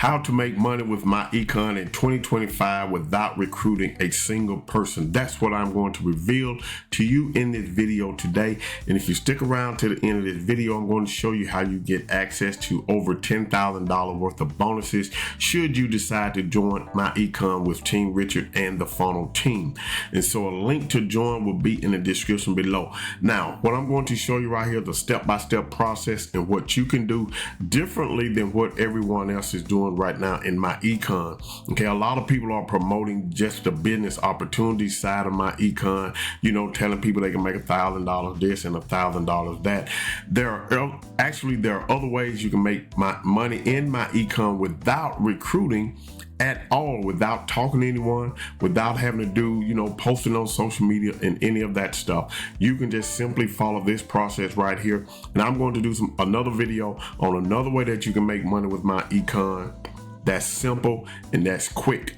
How to make money with MyEcon in 2025 without recruiting a single person. That's what I'm going to reveal to you in this video today. And if you stick around to the end of this video, I'm going to show you how you get access to over $10,000 worth of bonuses should you decide to join MyEcon with Team Richard and the Funnel team. And so a link to join will be in the description below. Now, what I'm going to show you right here, the step-by-step process and what you can do differently than what everyone else is doing right now in MyEcon. Okay, a lot of people are promoting just the business opportunity side of MyEcon, you know, telling people they can make $1,000 this and $1,000 that. There are other ways you can make money in MyEcon without recruiting at all, without talking to anyone, without having to do, you know, posting on social media and any of that stuff. You can just simply follow this process right here. And I'm going to do another video on another way that you can make money with MyEcon. That's simple and that's quick.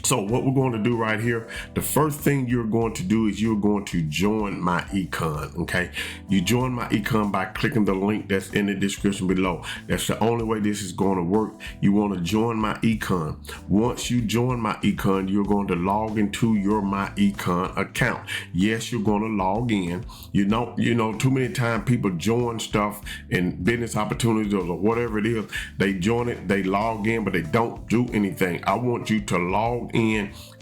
So what we're going to do right here, the first thing you're going to do is you're going to join MyEcon, okay? You join MyEcon by clicking the link that's in the description below. That's the only way this is going to work. You want to join MyEcon. Once you join MyEcon, you're going to log into your MyEcon account. Yes, you're going to log in. You know, too many times people join stuff in business opportunities or whatever it is. They join it, they log in, but they don't do anything. I want you to log in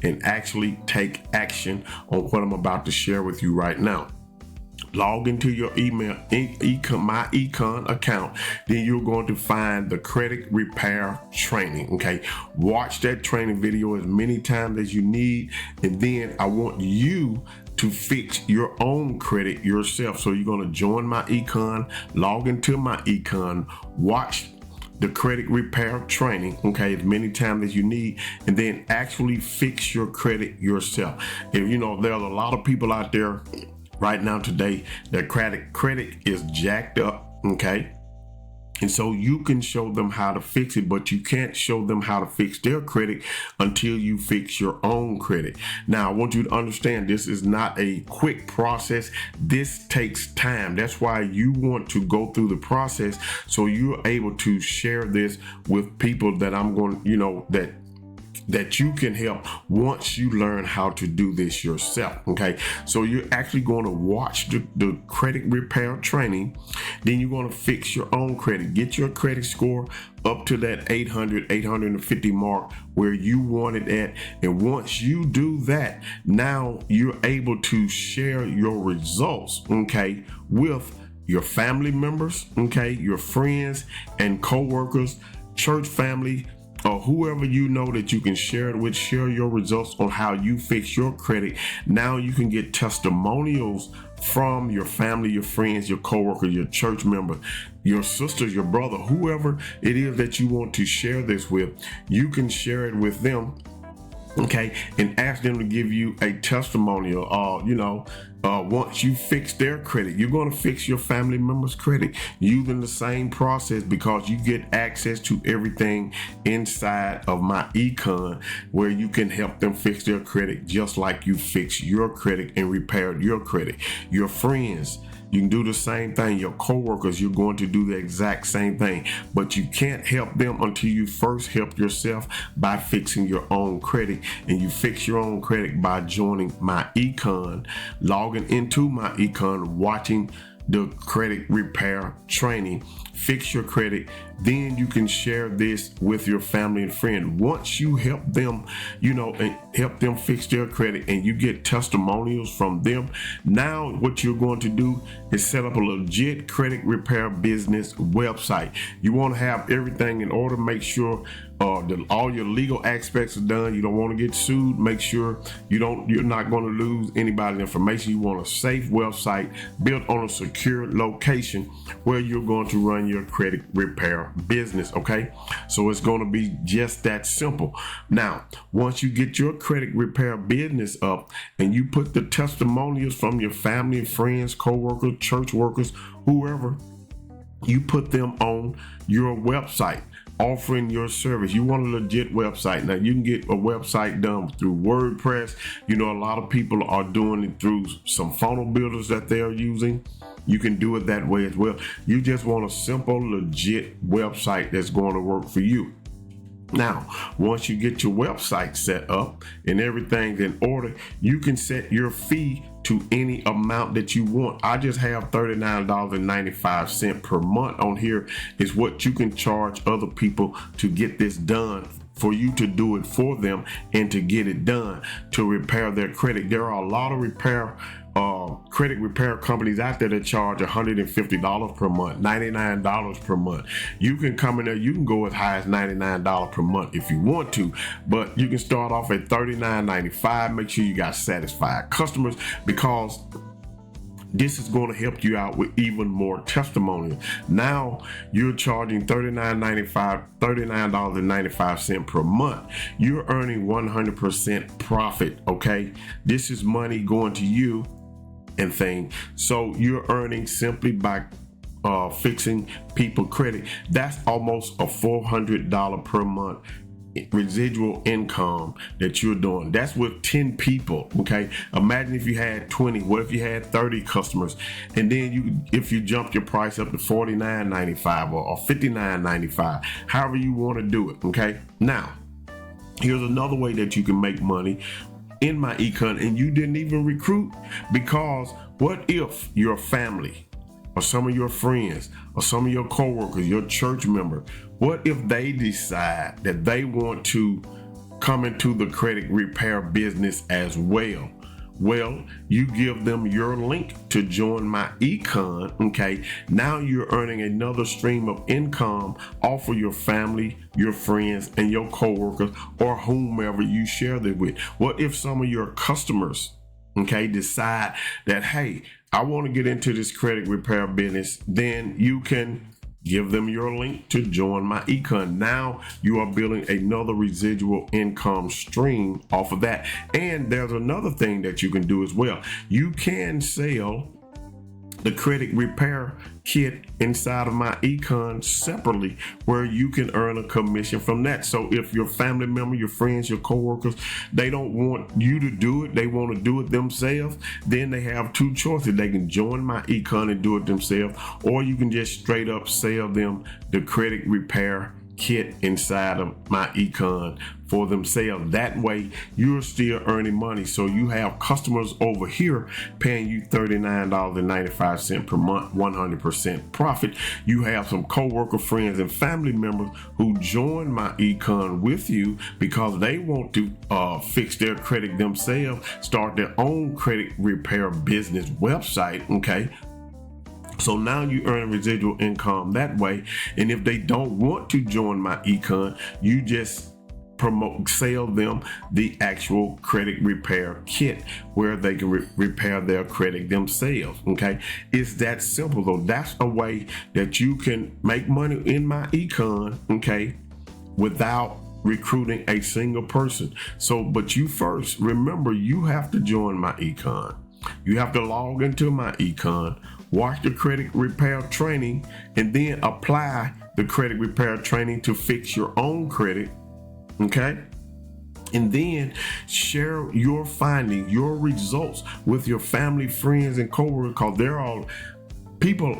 and actually take action on what I'm about to share with you right now. Log into your email, MyEcon account. Then you're going to find the credit repair training. Okay, watch that training video as many times as you need, and then I want you to fix your own credit yourself. So you're going to join MyEcon, log into MyEcon, watch the credit repair training, okay, as many times as you need, and then actually fix your credit yourself. And you know, there's a lot of people out there right now today, their credit is jacked up, okay? And so you can show them how to fix it, but you can't show them how to fix their credit until you fix your own credit. Now, I want you to understand this is not a quick process. This takes time. That's why you want to go through the process so you're able to share this with people that I'm going, you know, that you can help once you learn how to do this yourself. Okay, so you're actually going to watch the credit repair training. Then you're going to fix your own credit, get your credit score up to that 850 mark where you want it at. And once you do that, now you're able to share your results, okay, with your family members, okay, your friends and co-workers, church family, or whoever you know that you can share it with. Share your results on how you fix your credit. Now you can get testimonials from your family, your friends, your coworkers, your church member, your sisters, your brother, whoever it is that you want to share this with. You can share it with them, okay, and ask them to give you a testimonial. Once you fix their credit, you're going to fix your family members' credit using the same process, because you get access to everything inside of MyEcon where you can help them fix their credit just like you fix your credit and repaired your credit. Your friends, you can do the same thing. Your coworkers, you're going to do the exact same thing, but you can't help them until you first help yourself by fixing your own credit. And you fix your own credit by joining MyEcon, logging into MyEcon, watching the credit repair training, fix your credit. Then you can share this with your family and friend. Once you help them, you know, and help them fix their credit and you get testimonials from them, now what you're going to do is set up a legit credit repair business website. You want to have everything in order, make sure all your legal aspects are done. You don't want to get sued. Make sure you're not going to lose anybody's information. You want a safe website built on a secure location where you're going to run your credit repair business. Okay, so it's going to be just that simple. Now, once you get your credit repair business up and you put the testimonials from your family and friends, co-workers, church workers, whoever, you put them on your website offering your service. You want a legit website. Now you can get a website done through WordPress. You know, a lot of people are doing it through some funnel builders that they're using. You can do it that way as well. You just want a simple, legit website that's going to work for you. Now, once you get your website set up and everything's in order, you can set your fee to any amount that you want. I just have $39.95 per month on here is what you can charge other people to get this done, for you to do it for them and to get it done to repair their credit. There are a lot of credit repair companies out there that charge $150 per month, $99 per month. You can come in there, you can go as high as $99 per month if you want to, but you can start off at $39.95. Make sure you got satisfied customers, because this is going to help you out with even more testimonials. Now you're charging $39.95 per month. You're earning 100% profit. Okay, this is money going to you and thing. So you're earning simply by fixing people credit. That's almost a $400 per month residual income that you're doing. That's with 10 people. Okay, imagine if you had 20. What if you had 30 customers, and then if you jumped your price up to $49.95 or $59.95, however you want to do it. Okay, now here's another way that you can make money in MyEcon and you didn't even recruit, because what if your family or some of your friends or some of your coworkers, your church member, what if they decide that they want to come into the credit repair business as well? Well, you give them your link to join MyEcon. Okay, now you're earning another stream of income off of your family, your friends, and your coworkers, or whomever you share that with. What if some of your customers, okay, decide that, hey, I want to get into this credit repair business? Then you can give them your link to join MyEcon. Now you are building another residual income stream off of that. And there's another thing that you can do as well. You can sell the credit repair kit inside of MyEcon separately, where you can earn a commission from that. So if your family member, your friends, your coworkers, they don't want you to do it, they want to do it themselves, then they have two choices. They can join MyEcon and do it themselves, or you can just straight up sell them the credit repair kit inside of MyEcon for themselves. That way you're still earning money. So you have customers over here paying you $39.95 per month, 100% profit. You have some coworker, friends, and family members who join MyEcon with you because they want to fix their credit themselves, start their own credit repair business website. Okay, so now you earn residual income that way. And if they don't want to join MyEcon, you just sell them the actual credit repair kit where they can repair their credit themselves. Okay, it's that simple though. That's a way that you can make money in MyEcon, okay, without recruiting a single person. So, but you first, remember, you have to join MyEcon. You have to log into MyEcon, watch the credit repair training, and then apply the credit repair training to fix your own credit. Okay, and then share your findings, your results with your family, friends, and coworkers, because there are people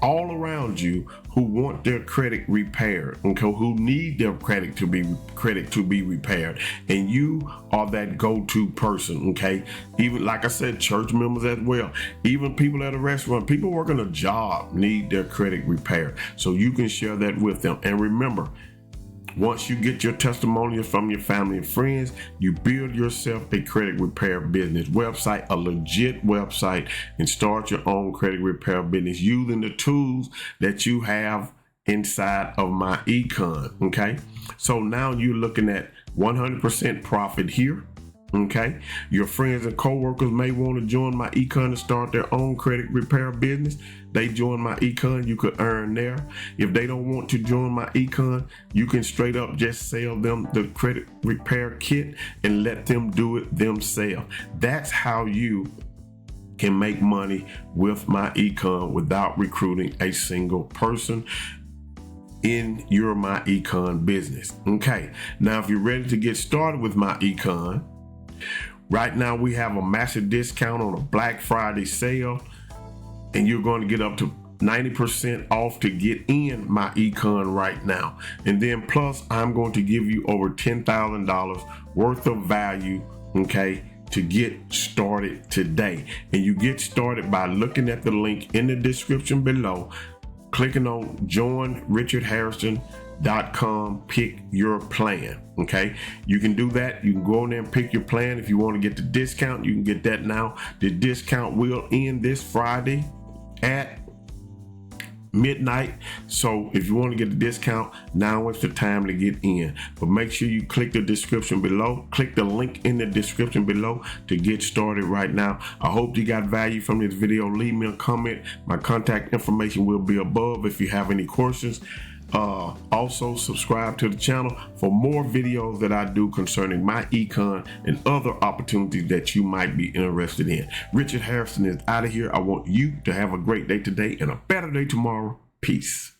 all around you who want their credit repaired, and who need their credit to be repaired, and you are that go-to person. Okay, even like I said, church members as well, even people at a restaurant, people working a job need their credit repaired, so you can share that with them. And remember, once you get your testimonials from your family and friends, you build yourself a credit repair business website, a legit website, and start your own credit repair business using the tools that you have inside of MyEcon. Okay, so now you're looking at 100% profit here. Okay, your friends and coworkers may want to join MyEcon to start their own credit repair business. They join MyEcon, you could earn there. If they don't want to join MyEcon, you can straight up just sell them the credit repair kit and let them do it themselves. That's how you can make money with MyEcon without recruiting a single person in your MyEcon business. Okay, now if you're ready to get started with MyEcon, right now we have a massive discount on a Black Friday sale, and you're going to get up to 90% off to get in MyEcon right now. And then plus I'm going to give you over $10,000 worth of value, okay, to get started today. And you get started by looking at the link in the description below, clicking on joinrichardsharrison.com, pick your plan. Okay, you can do that. You can go in there and pick your plan. If you want to get the discount, you can get that now. The discount will end this Friday at midnight. So if you want to get the discount, now is the time to get in. But make sure you click the description below, click the link in the description below to get started right now. I hope you got value from this video. Leave me a comment. My contact information will be above if you have any questions. Also subscribe to the channel for more videos that I do concerning MyEcon and other opportunities that you might be interested in. Richard Hairston is out of here. I want you to have a great day today and a better day tomorrow. Peace.